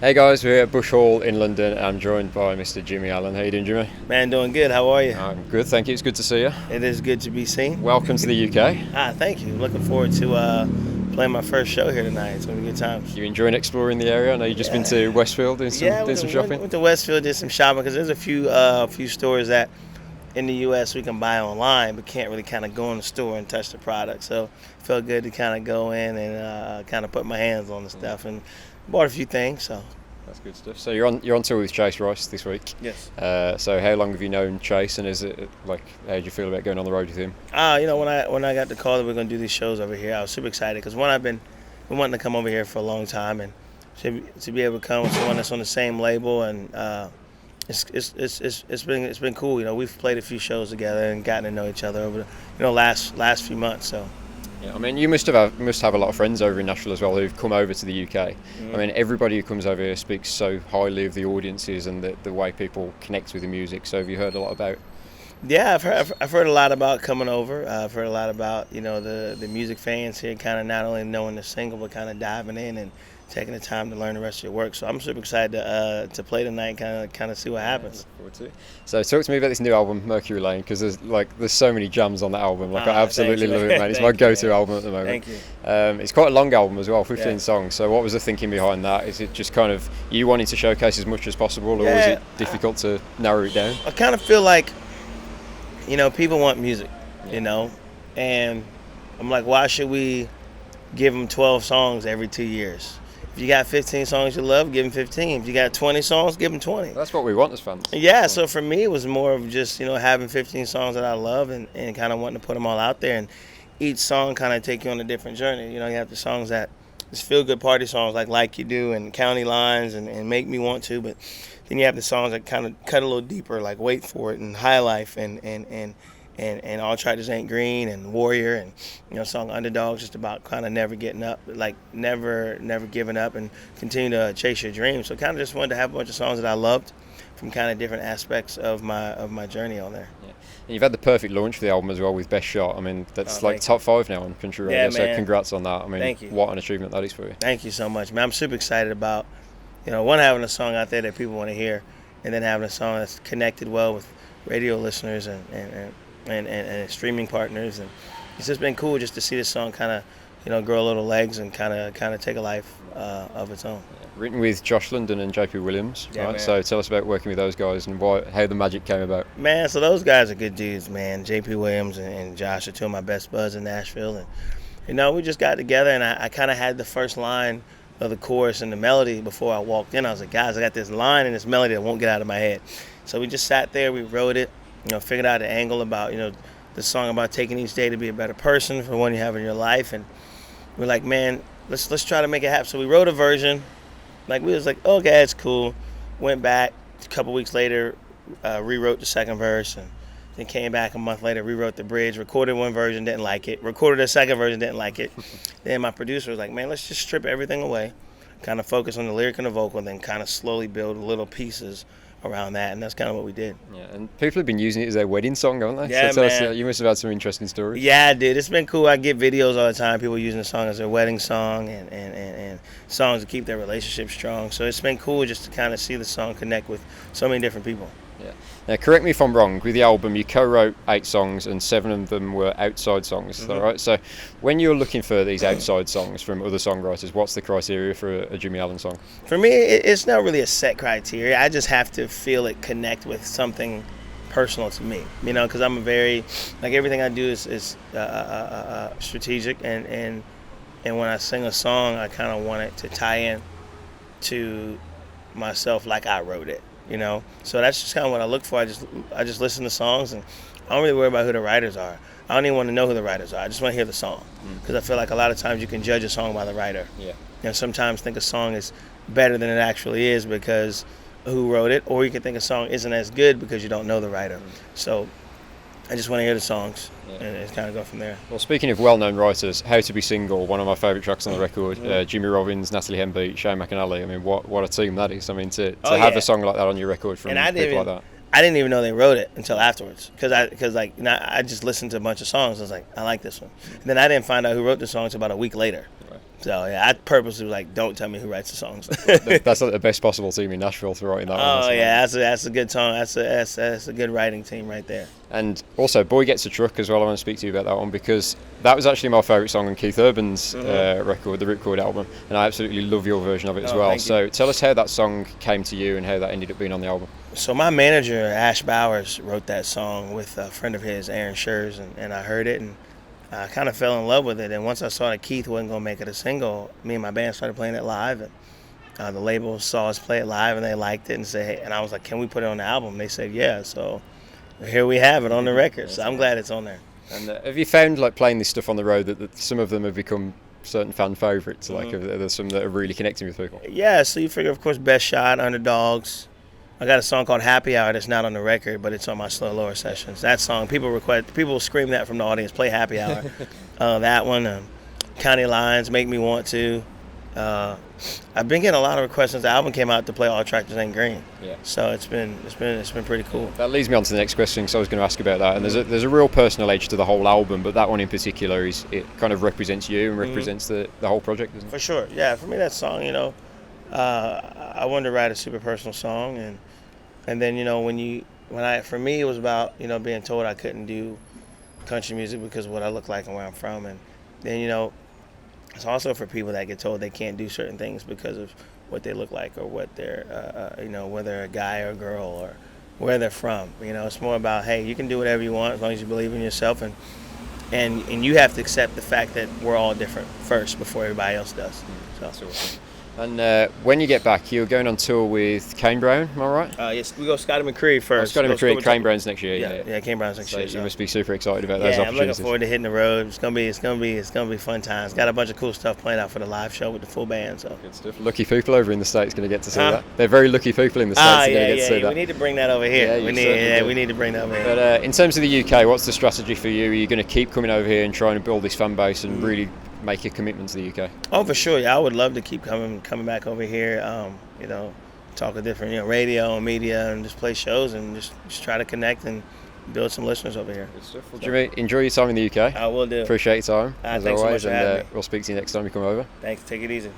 Hey guys, we're at Bush Hall in London. I'm joined by Mr. Jimmie Allen. How you doing, Jimmy? Man, doing good. How are you? I'm good, thank you. It's good to see you. It is good to be seen. Welcome to the UK. Thank you. Looking forward to playing my first show here tonight. It's gonna be good times. You enjoying exploring the area? I know you've just been to Westfield doing some shopping. Went to Westfield, did some shopping because there's a few stores that in the U.S. we can buy online, but can't really kind of go in the store and touch the product. So it felt good to kind of go in and kind of put my hands on the stuff and bought a few things. So. That's good stuff. So you're on tour with Chase Rice this week. Yes. So how long have you known Chase, and is it like how do you feel about going on the road with him? When I got the call that we're gonna do these shows over here, I was super excited because I've been wanting to come over here for a long time, and to be able to come with someone that's on the same label, and it's been cool. You know, we've played a few shows together and gotten to know each other over the last few months. So. Yeah, I mean, you must have a lot of friends over in Nashville as well who've come over to the UK. I mean, everybody who comes over here speaks so highly of the audiences and the way people connect with the music. So have you heard a lot about? Yeah, I've heard a lot about coming over. I've heard a lot about the music fans here, kind of not only knowing the single but kind of diving in and taking the time to learn the rest of your work. So I'm super excited to play tonight, kind of see what happens. Yeah, look forward to it. So talk to me about this new album, Mercury Lane, because there's so many jams on that album. Like I absolutely love it, man. It's my go-to album at the moment. Thank you. It's quite a long album as well, 15 songs. So what was the thinking behind that? Is it just kind of you wanting to showcase as much as possible, or was it difficult to narrow it down? I kind of feel like, people want music, and I'm like, why should we give them 12 songs every 2 years? If you got 15 songs you love, give them 15. If you got 20 songs, give them 20. That's what we want as fans. Yeah, so for me, it was more of just, having 15 songs that I love and kind of wanting to put them all out there. And each song kind of take you on a different journey. You have the songs that just feel-good party songs like You Do and County Lines and Make Me Want To. But then you have the songs that kind of cut a little deeper, like Wait For It and High Life and All Tractors Ain't Green and Warrior and song Underdogs, just about kind of never getting up, like never giving up and continue to chase your dreams. So kind of just wanted to have a bunch of songs that I loved from kind of different aspects of my journey on there. Yeah. And you've had the perfect launch for the album as well with Best Shot. I mean, that's like top 5 now on country radio. So congrats on that. I mean, Thank you. What an achievement that is for you. Thank you so much, man. I'm super excited about having a song out there that people want to hear, and then having a song that's connected well with radio listeners and streaming partners, and it's just been cool just to see this song kind of grow a little legs and kind of take a life of its own. Yeah. Written with Josh London and JP Williams, yeah, right? Man. So tell us about working with those guys and how the magic came about. Man, so those guys are good dudes, man. JP Williams and Josh are two of my best buds in Nashville, and we just got together, and I kind of had the first line of the chorus and the melody before I walked in. I was like, guys, I got this line and this melody that won't get out of my head. So we just sat there, we wrote it, figured out the angle about, the song about taking each day to be a better person for one you have in your life. And we're like, man, let's try to make it happen. So we wrote a version. Like, we was like, okay, it's cool. Went back a couple weeks later, rewrote the second verse, and then came back a month later, rewrote the bridge, recorded one version, didn't like it, recorded a second version, didn't like it. Then my producer was like, man, let's just strip everything away, kind of focus on the lyric and the vocal, and then kind of slowly build little pieces around that, and that's kind of what we did. Yeah, and people have been using it as their wedding song, haven't they? Yeah, so tell man. us, you must have had some interesting stories. Yeah, dude, it's been cool. I get videos all the time, people using the song as their wedding song and songs to keep their relationship strong. So it's been cool just to kind of see the song connect with so many different people. Yeah. Now, correct me if I'm wrong, with the album you co-wrote 8 songs and 7 of them were outside songs, is that right? So when you're looking for these outside songs from other songwriters, what's the criteria for a Jimmie Allen song? For me, it's not really a set criteria. I just have to feel it connect with something personal to me, because I'm a very, everything I do is strategic, and when I sing a song, I kind of want it to tie in to myself like I wrote it. So that's just kind of what I look for. I just listen to songs, and I don't really worry about who the writers are. I don't even want to know who the writers are. I just want to hear the song, because I feel like a lot of times you can judge a song by the writer. Yeah. Sometimes think a song is better than it actually is because who wrote it, or you can think a song isn't as good because you don't know the writer. So I just want to hear the songs, and kind of go from there. Well, speaking of well-known writers, How to Be Single, one of my favourite tracks on the record, Jimmy Robbins, Natalie Hembeat, Shane McAnally. I mean, what a team that is. I mean, to have a song like that on your record from people like that. I didn't even know they wrote it until afterwards, because I just listened to a bunch of songs. I was like, I like this one. And then I didn't find out who wrote the song until about a week later. Right. So yeah, I purposely was like, don't tell me who writes the songs. That's like the best possible team in Nashville to write in that one. Oh yeah, that's a good song. That's a good writing team right there. And also, Boy Gets a Truck as well. I want to speak to you about that one because that was actually my favourite song on Keith Urban's record, the Ripcord album, and I absolutely love your version of it as well. So tell us how that song came to you and how that ended up being on the album. So my manager, Ash Bowers, wrote that song with a friend of his, Aaron Schurz, and I heard it and I kind of fell in love with it. And once I saw that Keith wasn't going to make it a single, me and my band started playing it live. And the label saw us play it live and they liked it and said, hey, and I was like, can we put it on the album? They said, yeah. So here we have it on the record. So I'm glad it's on there. And have you found, like, playing this stuff on the road that some of them have become certain fan favourites? Like, there's some that are really connecting with people? Yeah, so you figure, of course, Best Shot, Underdogs. I got a song called Happy Hour that's not on the record, but it's on my Slow Lower sessions. That song, people scream that from the audience, play Happy Hour. That one, County Lines, Make Me Want To. I've been getting a lot of requests since the album came out to play All Tractors Ain't Green. Yeah. So it's been pretty cool. That leads me on to the next question, because I was going to ask about that. And there's a real personal edge to the whole album, but that one in particular it kind of represents you and represents the whole project, doesn't it? For sure. Yeah. For me, that song, I wanted to write a super personal song, and then for me it was about being told I couldn't do country music because of what I look like and where I'm from, and then it's also for people that get told they can't do certain things because of what they look like or what they're whether they're a guy or a girl or where they're from. It's more about, hey, you can do whatever you want as long as you believe in yourself, and you have to accept the fact that we're all different first before everybody else does. So. That's awesome. And when you get back, you're going on tour with Kane Brown, am I right? Yes, we go Scotty McCreery first. Scotty McCreery, Kane Brown's next year. Yeah, Kane Brown's next year. So you must be super excited about those opportunities. Yeah, I'm looking forward to hitting the road. It's gonna be fun times. Got a bunch of cool stuff planned out for the live show with the full band. So good stuff. Lucky people over in the States going to get to see that. They're very lucky people in the States going to get to see that. We need to bring that over here. Yeah, we need to bring that over here. But in terms of the UK, what's the strategy for you? Are you going to keep coming over here and trying to build this fan base and really make a commitment to the UK? Oh, for sure. Yeah, I would love to keep coming back over here. Talk to different radio and media and just play shows and just try to connect and build some listeners over here. Good stuff. Well, Jimmie, enjoy your time in the UK. I will do. Appreciate your time as thanks always, so much for having me. We'll speak to you next time you come over. Thanks. Take it easy.